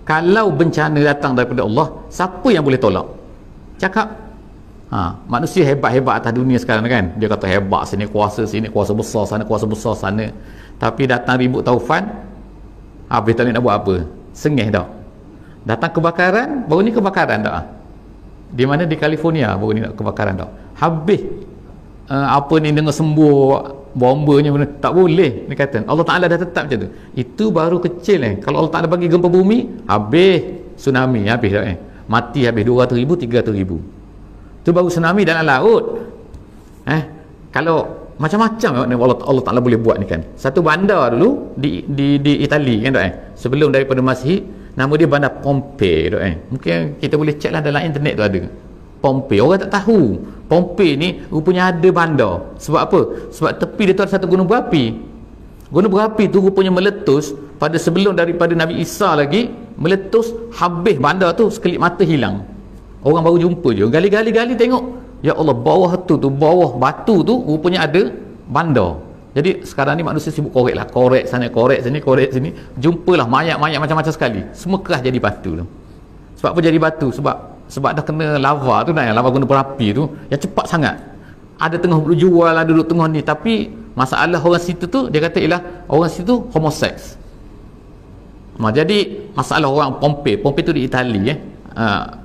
kalau bencana datang daripada Allah, siapa yang boleh tolak? Cakap manusia hebat-hebat atas dunia sekarang kan, dia kata hebat, sini kuasa besar, sana kuasa besar sana. Tapi datang ribut taufan, habis tak nak buat apa, sengih dah. Datang kebakaran, baru ni kebakaran dah. Di mana? Di California baru ni nak kebakaran dah. Habis dengan sembuh bombanya, tak boleh. Dia kata Allah Ta'ala dah tetap macam tu. Itu baru kecil. Kalau Allah Ta'ala bagi gempa bumi, habis tsunami, habis dah mati habis 200,000, 300,000. Itu baru tsunami dalam laut. Kalau macam-macam Allah Ta'ala boleh buat ni kan. Satu bandar dulu di Itali kan sebelum daripada Masihi, nama dia bandar Pompei mungkin kita boleh check lah dalam internet tu ada Pompei. Orang tak tahu Pompei ni rupanya ada bandar. Sebab apa? Sebab tepi dia tu ada satu gunung berapi. Gunung berapi tu rupanya meletus pada sebelum daripada Nabi Isa lagi, meletus, habis bandar tu, sekelip mata hilang. Orang baru jumpa je, gali tengok, ya Allah, bawah bawah batu tu rupanya ada bandar. Jadi sekarang ni manusia sibuk korek sana, korek sini, jumpalah mayat-mayat macam-macam sekali, semua kerah jadi batu tu. Sebab apa jadi batu? Sebab dah kena lava tu, lava gunung berapi tu yang cepat sangat. Ada tengah berjual, ada duduk tengah ni. Tapi masalah orang situ tu, dia kata ialah orang situ homoseks. Jadi masalah orang Pompei tu di Itali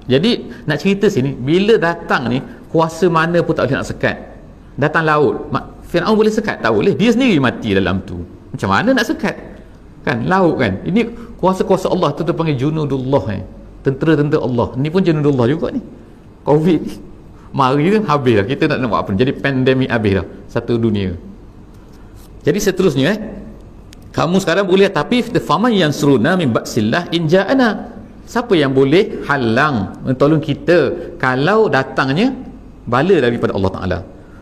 jadi nak cerita sini, bila datang ni, kuasa mana pun tak boleh nak sekat. Datang laut, Firaun boleh sekat? Tak boleh, dia sendiri mati dalam tu. Macam mana nak sekat kan? Laut kan, ini kuasa-kuasa Allah tu terpanggil junudullah tentera-tentera Allah. Ni pun junudullah juga ni. Covid ni mari kan, habis lah, kita nak buat apa. Jadi pandemik habis dah satu dunia. Jadi seterusnya kamu sekarang boleh, tapi faman yansuruna min ba'sillah in ja'ana, siapa yang boleh halang mentolong kita kalau datangnya bala daripada Allah Ta'ala.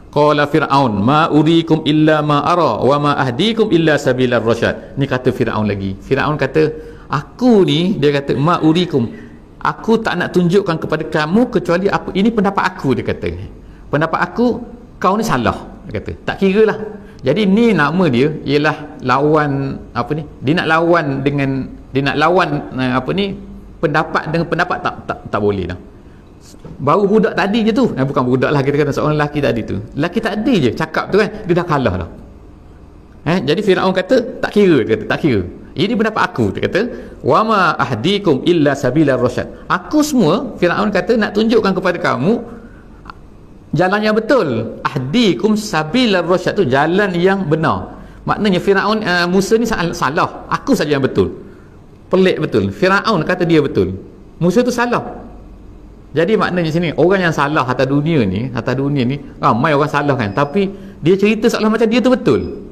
Qala Fir'aun ma urikum illa ma ara wa ma ahdikum illa sabilar rasyad. Ni kata Fir'aun lagi. Fir'aun kata, aku ni, dia kata ma urikum, aku tak nak tunjukkan kepada kamu kecuali apa, ini pendapat aku. Dia kata pendapat aku, kau ni salah. Dia kata tak kira lah. Jadi ni nama dia ialah lawan apa ni, dia nak lawan pendapat dengan pendapat, tak boleh dah. Baru budak tadi je tu, bukan budak lah, kita kata seorang lelaki tadi tu, lelaki tadi je cakap tu kan, dia dah kalah dah. Jadi Firaun kata tak kira, dia kata tak kira, ini pendapat aku. Dia kata wa ma ahdikum illa sabilar rasyad, aku semua, Firaun kata, nak tunjukkan kepada kamu jalan yang betul. Ahdikum sabilar rasyad tu jalan yang benar. Maknanya Firaun, Musa ni salah, aku saja yang betul. Pelik betul, Firaun kata dia betul, Musa tu salah. Jadi maknanya sini, orang yang salah atas dunia ni ramai orang salah kan, tapi dia cerita seolah macam dia tu betul.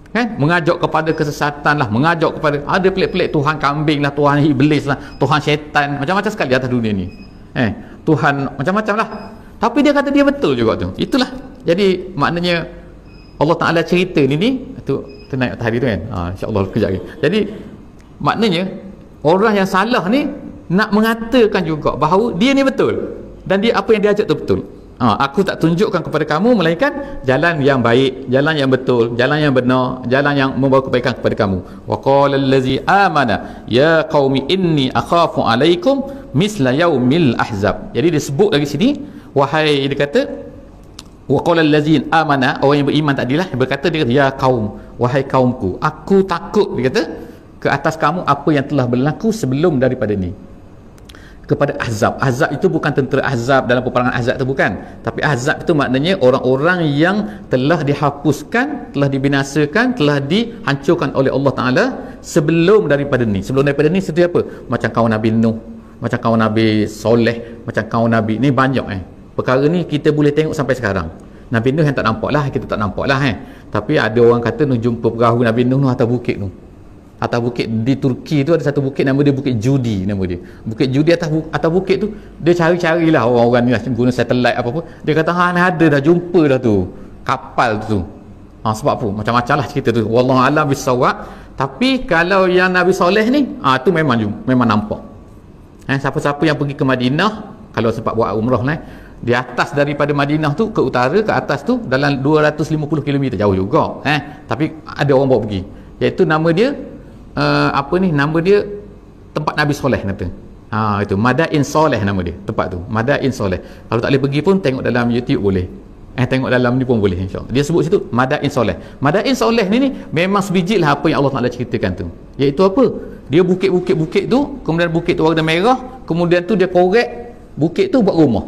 kan, mengajak kepada kesesatan lah, mengajak kepada ada pelik-pelik Tuhan kambing lah, Tuhan iblis lah, Tuhan syaitan, macam-macam sekali atas dunia ni, Tuhan macam-macam lah, tapi dia kata dia betul juga tu. Itulah, jadi maknanya Allah Ta'ala cerita ni tu naik tadi tu kan, insyaAllah kejap lagi. Jadi maknanya orang yang salah ni nak mengatakan juga bahawa dia ni betul, dan dia apa yang dia ajak tu betul. Aku tak tunjukkan kepada kamu melainkan jalan yang baik, jalan yang betul, jalan yang benar, jalan yang membawa kebaikan kepada kamu. Wa qala allazi amana ya qaumi inni akhafu alaikum misla yaumil ahzab. Jadi disebut lagi sini, wahai, dia kata wa qala allazi amana, orang yang beriman tadilah berkata, dia kata, ya kaum, wahai kaumku, aku takut, dia kata, ke atas kamu apa yang telah berlaku sebelum daripada ni, kepada Ahzab. Ahzab itu bukan tentera Ahzab dalam peperangan Ahzab itu, bukan, tapi Ahzab itu maknanya orang-orang yang telah dihapuskan, telah dibinasakan, telah dihancurkan oleh Allah Ta'ala sebelum daripada ni. Sebelum daripada ni seperti apa? Macam kaum Nabi Nuh, macam kaum Nabi Soleh, macam kaum Nabi ni, banyak perkara ni kita boleh tengok sampai sekarang. Nabi Nuh yang tak nampak lah, kita tak nampak lah tapi ada orang kata jumpa perahu Nabi Nuh atas bukit tu, atas bukit di Turki tu ada satu bukit nama dia Bukit Judi, nama dia Bukit Judi. Atas bukit tu dia cari-carilah orang-orang ni lah, guna satelit apa-apa, dia kata ada dah jumpa dah tu kapal tu. Sebab apa? Macam-macam lah cerita tu, wallahu a'lam bissawab. Tapi kalau yang Nabi Soleh ni tu memang nampak. Siapa-siapa yang pergi ke Madinah, kalau sempat buat umrah lah, di atas daripada Madinah tu ke utara, ke atas tu dalam 250 km, jauh juga tapi ada orang bawa pergi, iaitu nama dia nama dia tempat Nabi Soleh kata. Itu Madain Soleh nama dia, tempat tu Madain Soleh. Kalau tak boleh pergi pun tengok dalam YouTube boleh, tengok dalam ni pun boleh, insyaAllah dia sebut situ Madain Soleh. Madain Soleh ni memang sebiji lah apa yang Allah Ta'ala ceritakan tu, iaitu apa, dia bukit tu, kemudian bukit tu warna merah, kemudian tu dia korek bukit tu buat rumah.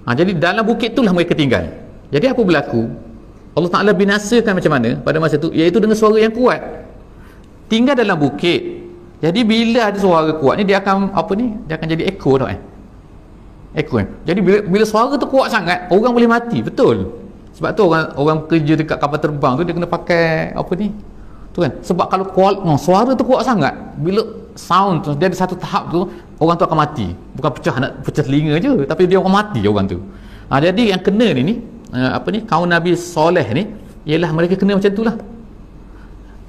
Jadi dalam bukit tu lah mereka tinggal. Jadi apa berlaku, Allah Ta'ala binasakan macam mana pada masa tu, iaitu dengan suara yang kuat. Tinggal dalam bukit, jadi bila ada suara kuat ni, dia akan dia akan jadi echo tau echo Jadi bila suara tu kuat sangat, orang boleh mati, betul. Sebab tu orang kerja dekat kapal terbang tu dia kena pakai tu kan, sebab kalau kuat, suara tu kuat sangat, bila sound tu dia ada satu tahap tu, orang tu akan mati. Bukan pecah telinga je, tapi dia akan mati orang tu. Jadi yang kena ni kaum Nabi Soleh ni, ialah mereka kena macam tu lah.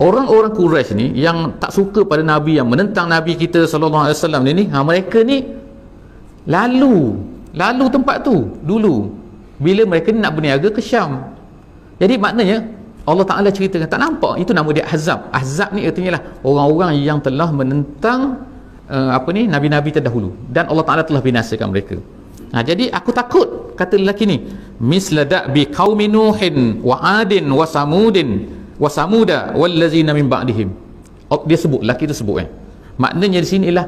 Orang-orang Quraisy ni yang tak suka pada Nabi, yang menentang Nabi kita sallallahu alaihi wasallam ni, mereka ni lalu tempat tu dulu bila mereka ni nak berniaga ke Syam. Jadi maknanya Allah Ta'ala ceritakan, tak nampak, itu nama dia Ahzab. Ahzab ni artinya lah orang-orang yang telah menentang Nabi-Nabi terdahulu, dan Allah Ta'ala telah binasakan mereka. Jadi aku takut, kata lelaki ni, misla da'bi qaumi Nuhin wa Adin wa Samudin wa Samuda wallazina min ba'dihim. Dia sebut, lelaki tu sebut maknanya di sini ialah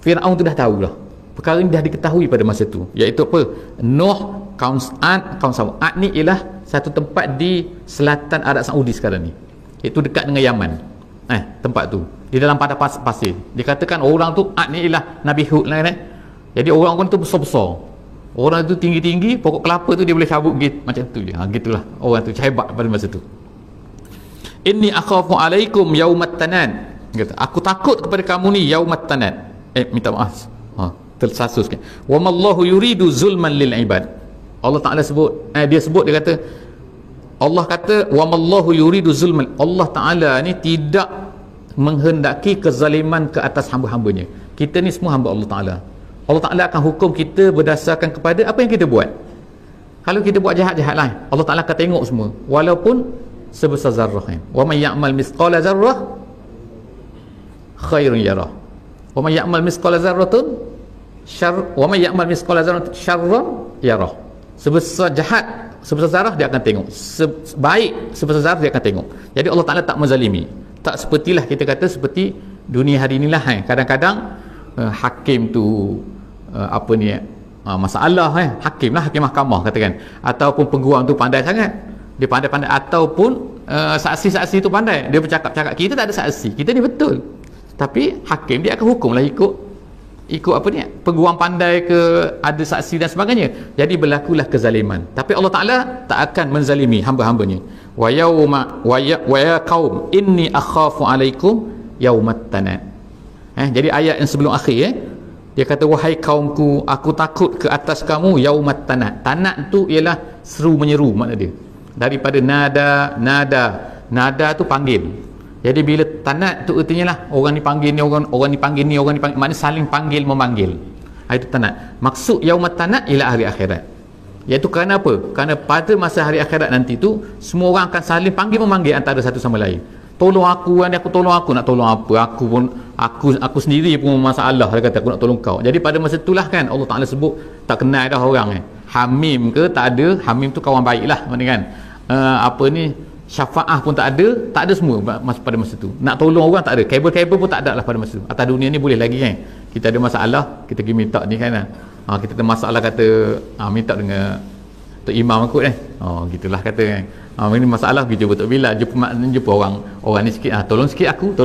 Firaun tu dah tahu dah, perkara ni dah diketahui pada masa tu, iaitu apa, Nuh, kaum Ad, kaum Samud. Ad ni ialah satu tempat di selatan Arab Saudi sekarang ni, iaitu dekat dengan Yaman. Tempat tu di dalam padang pasir. Dikatakan orang tu Ad ni ialah Nabi Hud lah Jadi orang tu besar-besar, orang tu tinggi-tinggi, pokok kelapa tu dia boleh cabut gitu, macam tu je. Gitulah orang tu hebat pada masa tu. Inni akhafu alaikum yaumat tanan, kata, aku takut kepada kamu ni yaumat tanan. Minta maaf, tersasus kan. Wa mallahu yuridu zulman lil ibad. Allah Ta'ala sebut, dia kata, Allah kata wa mallahu yuridu zulman. Allah Ta'ala ni tidak menghendaki kezaliman ke atas hamba-hambanya. Kita ni semua hamba Allah Ta'ala. Allah Ta'ala akan hukum kita berdasarkan kepada apa yang kita buat. Kalau kita buat jahat-jahat lah, Allah Ta'ala akan tengok semua, walaupun sebesar zarrah. Wa man ya'mal misqala zarrah khairun yarah, wa man ya'mal misqala zarratun syarr, wa man ya'mal misqala zarratin syarran yarah. Sebesar jahat, sebesar zarah dia akan tengok, baik sebesar zarah dia akan tengok. Jadi Allah Ta'ala tak menzalimi. Tak sepertilah kita kata seperti dunia hari inilah kadang-kadang hakim tu masalah hakim mahkamah katakan, ataupun peguam tu pandai sangat, dia pandai-pandai, ataupun saksi-saksi tu pandai, dia bercakap-cakap, kita tak ada saksi, kita ni betul, tapi hakim dia akan hukumlah ikut peguam pandai ke, ada saksi dan sebagainya. Jadi berlakulah kezaliman, tapi Allah Ta'ala tak akan menzalimi hamba-hambanya. wa ya qaum inni akhafu alaikum yaumat tanad. Jadi ayat yang sebelum akhir dia kata, wahai kaumku, aku takut ke atas kamu yaumat tanad. Tanad tu ialah seru menyeru, makna dia daripada nada tu panggil. Jadi bila tanad tu artinya lah orang ni panggil ni, orang ni panggil ni, orang ni panggil, maknanya saling panggil memanggil. Itu tanad. Maksud yaumat tanad ialah hari akhirat. Iaitu kerana apa? Kerana pada masa hari akhirat nanti tu semua orang akan saling panggil memanggil antara satu sama lain. Tolong aku, aku tolong aku, nak tolong apa? Aku sendiri pun masalah, dia kata aku nak tolong kau. Jadi pada masa itulah kan Allah Taala sebut tak kenal dah orang Hamim ke tak ada. Hamim tu kawan baik lah, mana kan? Syafaah pun tak ada semua pada masa tu. Nak tolong orang tak ada, kabel-kabel pun tak ada lah pada masa tu. Atas dunia ni boleh lagi kan, kita ada masalah kita pergi minta ni kan, kita ada masalah kata minta dengan Tok Imam aku gitulah kata kan, ini masalah pergi jumpa Tok Bilal, jumpa orang ni sikit, tolong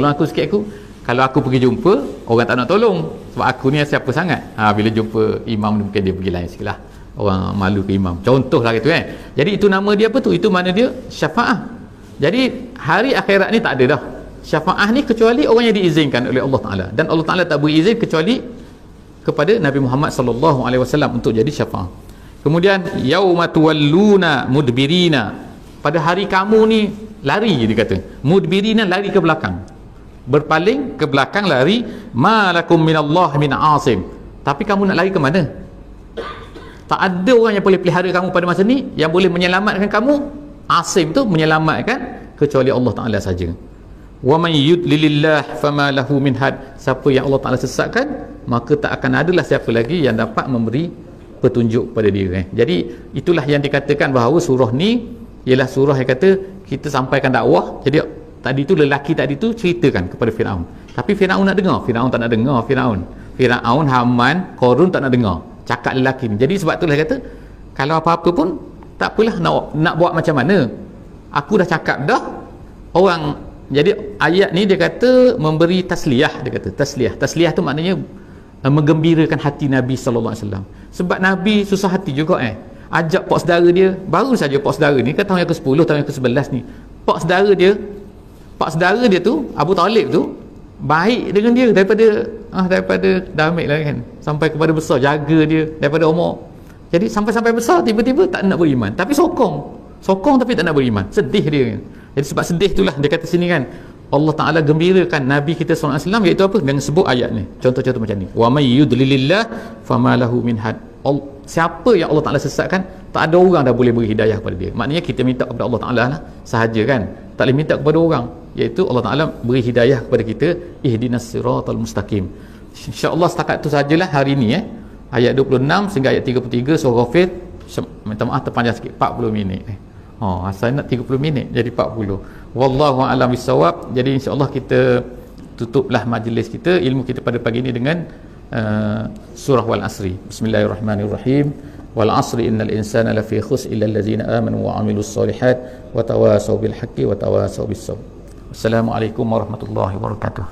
aku sikit aku. Kalau aku pergi jumpa orang tak nak tolong sebab aku ni siapa sangat, bila jumpa imam mungkin dia pergi lain sikit lah, orang malu ke imam, contoh lah gitu kan. Jadi itu nama dia apa tu, itu mana dia syafaah. Jadi hari akhirat ni tak ada dah syafaah ni kecuali orang yang diizinkan oleh Allah Ta'ala, dan Allah Ta'ala tak beri izin kecuali kepada Nabi Muhammad sallallahu alaihi wasallam untuk jadi syafaah. Kemudian yauma tuwalluna mudbirina, pada hari kamu ni lari, dia kata mudbirina, lari ke belakang, berpaling ke belakang, lari. Malakum minallah min asim, tapi kamu nak lari ke mana? Tak ada orang yang boleh pelihara kamu pada masa ni, yang boleh menyelamatkan kamu. Asim tu menyelamatkan, kecuali Allah Ta'ala saja. Wa man yudlilillah fama lahu min had, siapa yang Allah Ta'ala sesatkan, maka tak akan adalah siapa lagi yang dapat memberi petunjuk pada dia. Jadi itulah yang dikatakan bahawa surah ni ialah surah yang kata kita sampaikan dakwah. Jadi tadi tu lelaki tadi tu ceritakan kepada Firaun, tapi Firaun nak dengar, Firaun tak nak dengar. Firaun, Haman, Qarun tak nak dengar cakap lelaki ni. Jadi sebab itulah kata kalau apa-apa pun tak apalah, nak buat macam mana, aku dah cakap dah orang. Jadi ayat ni dia kata memberi tasliyah, dia kata tasliyah tu maknanya menggembirakan hati Nabi sallallahu alaihi wasallam. Sebab Nabi susah hati juga ajak pak saudara dia, baru saja pak saudara ni kan tahun yang ke-10, tahun yang ke-11 ni, pak saudara dia tu Abu Talib tu baik dengan dia daripada damai lah kan, sampai kepada besar, jaga dia daripada umur. Jadi sampai besar tiba-tiba tak nak beriman, tapi sokong tapi tak nak beriman, sedih dia kan. Jadi sebab sedih itulah dia kata sini kan, Allah Ta'ala gembirakan Nabi kita sallallahu alaihi wasallam, iaitu apa? Dengan sebut ayat ni, contoh-contoh macam ni, wa may yudlilillah fama lahu min had. Siapa yang Allah Ta'ala sesatkan, tak ada orang dah boleh beri hidayah kepada dia. Maknanya kita minta kepada Allah Ta'ala lah sahaja kan, tak boleh minta kepada orang, iaitu Allah Ta'ala beri hidayah kepada kita, ihdinas siratal mustaqim. InsyaAllah setakat tu sajalah hari ni ayat 26 sehingga ayat 33 surah Ghafir. Minta maaf terpanjang sikit, 40 minit asal nak 30 minit jadi 40. Wallahu a'lam bissawab. Jadi insya-Allah kita tutuplah majlis kita, ilmu kita pada pagi ini dengan surah Wal Asri. Bismillahirrahmanirrahim. Wal asri innal insana lafi khusr illa allazina amanu wa amilus solihat wa tawasaw bil haqqi wa tawasaw bis sabr. Assalamualaikum warahmatullahi wabarakatuh.